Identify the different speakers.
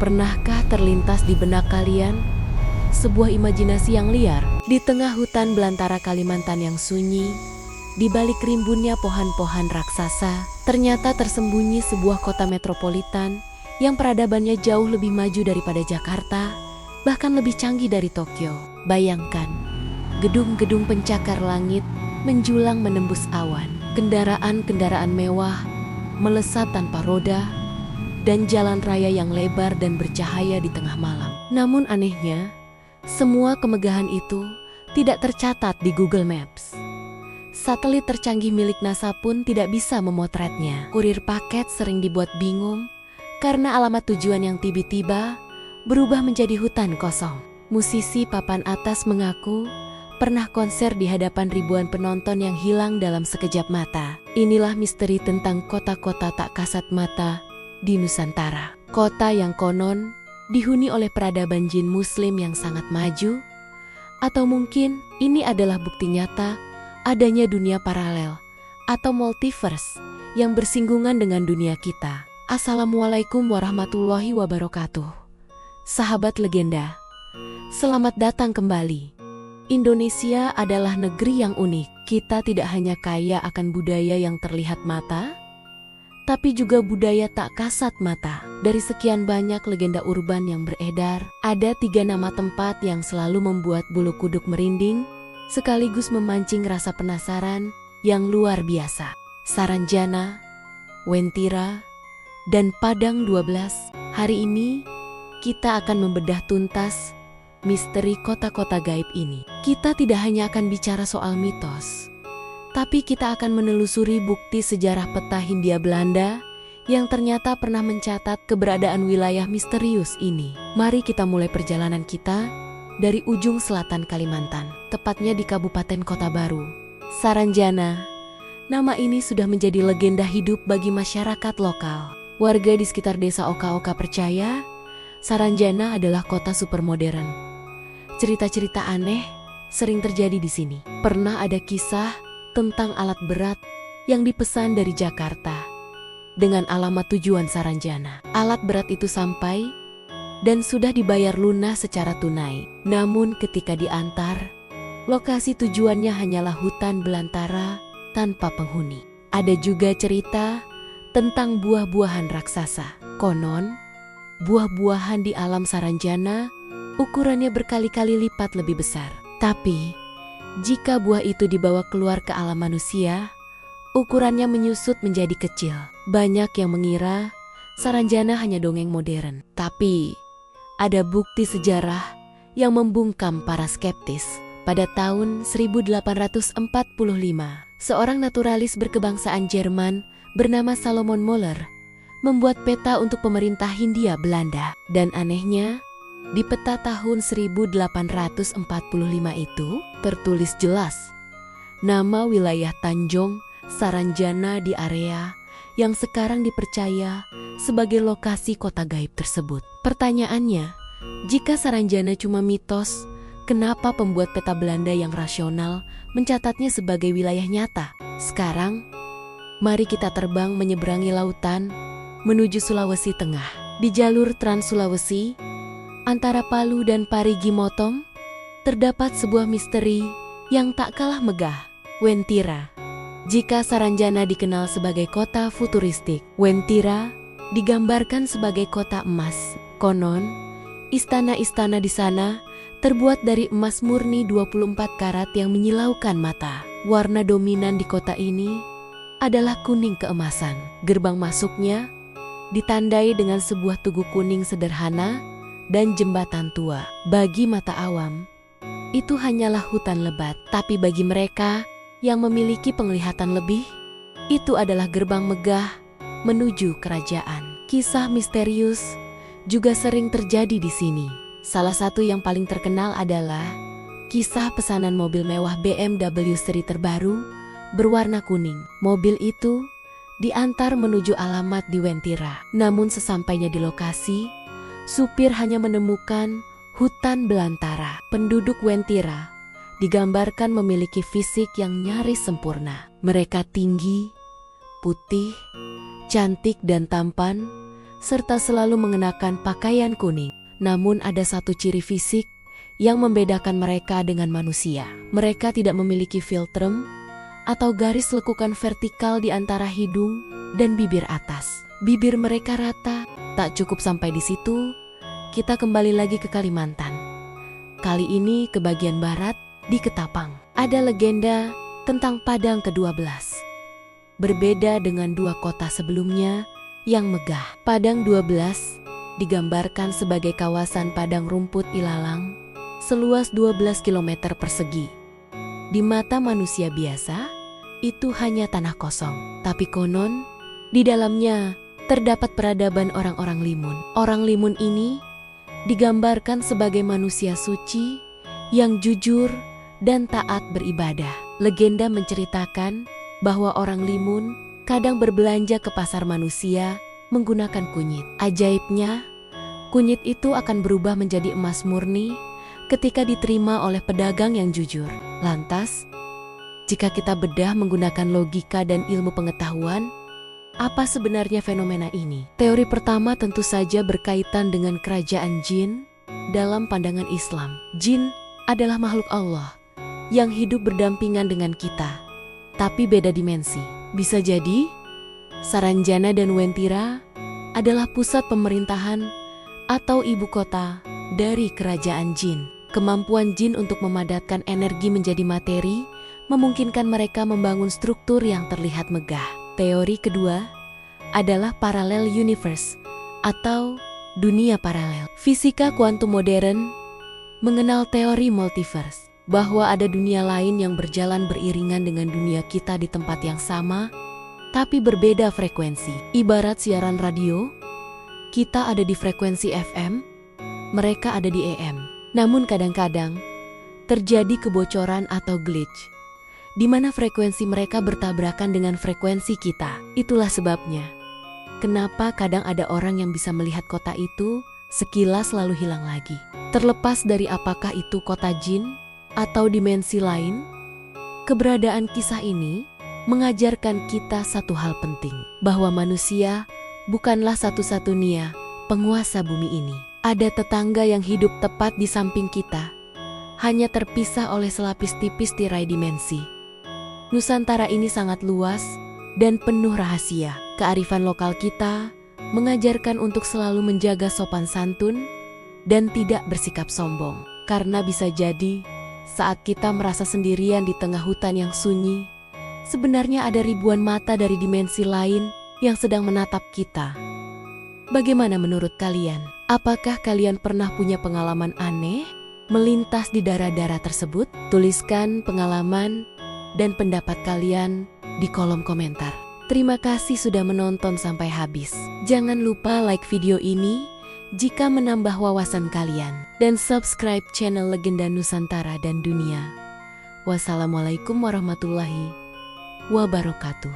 Speaker 1: Pernahkah terlintas di benak kalian sebuah imajinasi yang liar di tengah hutan belantara Kalimantan yang sunyi? Di balik rimbunnya pohon-pohon raksasa, ternyata tersembunyi sebuah kota metropolitan yang peradabannya jauh lebih maju daripada Jakarta, bahkan lebih canggih dari Tokyo. Bayangkan, gedung-gedung pencakar langit menjulang menembus awan, kendaraan-kendaraan mewah melesat tanpa roda, dan jalan raya yang lebar dan bercahaya di tengah malam. Namun anehnya, semua kemegahan itu tidak tercatat di Google Maps. Satelit tercanggih milik NASA pun tidak bisa memotretnya. Kurir paket sering dibuat bingung karena alamat tujuan yang tiba-tiba berubah menjadi hutan kosong. Musisi papan atas mengaku pernah konser di hadapan ribuan penonton yang hilang dalam sekejap mata. Inilah misteri tentang kota-kota tak kasat mata di Nusantara. Kota yang konon dihuni oleh peradaban jin muslim yang sangat maju, atau mungkin ini adalah bukti nyata adanya dunia paralel atau multiverse yang bersinggungan dengan dunia kita. Assalamualaikum warahmatullahi wabarakatuh. Sahabat legenda, selamat datang kembali. Indonesia adalah negeri yang unik. Kita tidak hanya kaya akan budaya yang terlihat mata, tapi juga budaya tak kasat mata. Dari sekian banyak legenda urban yang beredar, ada 3 nama tempat yang selalu membuat bulu kuduk merinding, sekaligus memancing rasa penasaran yang luar biasa. Saranjana, Wentira, dan Padang 12. Hari ini, kita akan membedah tuntas misteri kota-kota gaib ini. Kita tidak hanya akan bicara soal mitos, tapi kita akan menelusuri bukti sejarah peta Hindia Belanda yang ternyata pernah mencatat keberadaan wilayah misterius ini. Mari kita mulai perjalanan kita dari ujung selatan Kalimantan, tepatnya di Kabupaten Kota Baru. Saranjana, nama ini sudah menjadi legenda hidup bagi masyarakat lokal. Warga di sekitar desa Oka-Oka percaya Saranjana adalah kota super modern. Cerita-cerita aneh sering terjadi di sini. Pernah ada kisah tentang alat berat yang dipesan dari Jakarta dengan alamat tujuan Saranjana. Alat berat itu sampai dan sudah dibayar lunas secara tunai. Namun ketika diantar, lokasi tujuannya hanyalah hutan belantara tanpa penghuni. Ada juga cerita tentang buah-buahan raksasa. Konon, buah-buahan di alam Saranjana ukurannya berkali-kali lipat lebih besar. Tapi, jika buah itu dibawa keluar ke alam manusia, ukurannya menyusut menjadi kecil. Banyak yang mengira Saranjana hanya dongeng modern. Tapi, ada bukti sejarah yang membungkam para skeptis. Pada tahun 1845, seorang naturalis berkebangsaan Jerman bernama Salomon Muller membuat peta untuk pemerintah Hindia Belanda. Dan anehnya, di peta tahun 1845 itu tertulis jelas nama wilayah Tanjung Saranjana di area yang sekarang dipercaya sebagai lokasi kota gaib tersebut. Pertanyaannya, jika Saranjana cuma mitos, kenapa pembuat peta Belanda yang rasional mencatatnya sebagai wilayah nyata? Sekarang, mari kita terbang menyeberangi lautan menuju Sulawesi Tengah. Di jalur Trans Sulawesi, antara Palu dan Parigi Motong, terdapat sebuah misteri yang tak kalah megah, Wentira. Jika Saranjana dikenal sebagai kota futuristik, Wentira digambarkan sebagai kota emas. Konon, istana-istana di sana terbuat dari emas murni 24 karat yang menyilaukan mata. Warna dominan di kota ini adalah kuning keemasan. Gerbang masuknya ditandai dengan sebuah tugu kuning sederhana dan jembatan tua. Bagi mata awam, itu hanyalah hutan lebat. Tapi bagi mereka yang memiliki penglihatan lebih, itu adalah gerbang megah menuju kerajaan. Kisah misterius juga sering terjadi di sini. Salah satu yang paling terkenal adalah kisah pesanan mobil mewah BMW seri terbaru berwarna kuning. Mobil itu diantar menuju alamat di Wentira. Namun sesampainya di lokasi, supir hanya menemukan hutan belantara. Penduduk Wentira digambarkan memiliki fisik yang nyaris sempurna. Mereka tinggi, putih, cantik dan tampan, serta selalu mengenakan pakaian kuning. Namun ada satu ciri fisik yang membedakan mereka dengan manusia. Mereka tidak memiliki filtrem atau garis lekukan vertikal di antara hidung dan bibir atas. Bibir mereka rata. Tak cukup sampai di situ, kita kembali lagi ke Kalimantan. Kali ini ke bagian barat, di Ketapang. Ada legenda tentang Padang ke-12. Berbeda dengan dua kota sebelumnya yang megah. Padang 12 digambarkan sebagai kawasan padang rumput ilalang seluas 12 km persegi. Di mata manusia biasa, itu hanya tanah kosong. Tapi konon, di dalamnya terdapat peradaban orang-orang Limun. Orang Limun ini digambarkan sebagai manusia suci yang jujur dan taat beribadah. Legenda menceritakan bahwa orang Limun kadang berbelanja ke pasar manusia menggunakan kunyit. Ajaibnya, kunyit itu akan berubah menjadi emas murni ketika diterima oleh pedagang yang jujur. Lantas, jika kita bedah menggunakan logika dan ilmu pengetahuan, apa sebenarnya fenomena ini? Teori pertama tentu saja berkaitan dengan kerajaan jin. Dalam pandangan Islam, jin adalah makhluk Allah yang hidup berdampingan dengan kita, tapi beda dimensi. Bisa jadi, Saranjana dan Wentira adalah pusat pemerintahan atau ibu kota dari kerajaan jin. Kemampuan jin untuk memadatkan energi menjadi materi memungkinkan mereka membangun struktur yang terlihat megah. Teori kedua adalah parallel universe atau dunia paralel. Fisika kuantum modern mengenal teori multiverse, bahwa ada dunia lain yang berjalan beriringan dengan dunia kita di tempat yang sama, tapi berbeda frekuensi. Ibarat siaran radio, kita ada di frekuensi FM, mereka ada di AM. Namun kadang-kadang terjadi kebocoran atau glitch, di mana frekuensi mereka bertabrakan dengan frekuensi kita. Itulah sebabnya kenapa kadang ada orang yang bisa melihat kota itu sekilas lalu hilang lagi. Terlepas dari apakah itu kota jin atau dimensi lain, keberadaan kisah ini mengajarkan kita satu hal penting, bahwa manusia bukanlah satu-satunya penguasa bumi ini. Ada tetangga yang hidup tepat di samping kita, hanya terpisah oleh selapis tipis tirai dimensi. Nusantara ini sangat luas dan penuh rahasia. Kearifan lokal kita mengajarkan untuk selalu menjaga sopan santun dan tidak bersikap sombong. Karena bisa jadi, saat kita merasa sendirian di tengah hutan yang sunyi, sebenarnya ada ribuan mata dari dimensi lain yang sedang menatap kita. Bagaimana menurut kalian? Apakah kalian pernah punya pengalaman aneh melintas di daerah-daerah tersebut? Tuliskan pengalaman dan pendapat kalian di kolom komentar. Terima kasih sudah menonton sampai habis. Jangan lupa like video ini jika menambah wawasan kalian, dan subscribe channel Legenda Nusantara dan Dunia. Wassalamualaikum warahmatullahi wabarakatuh.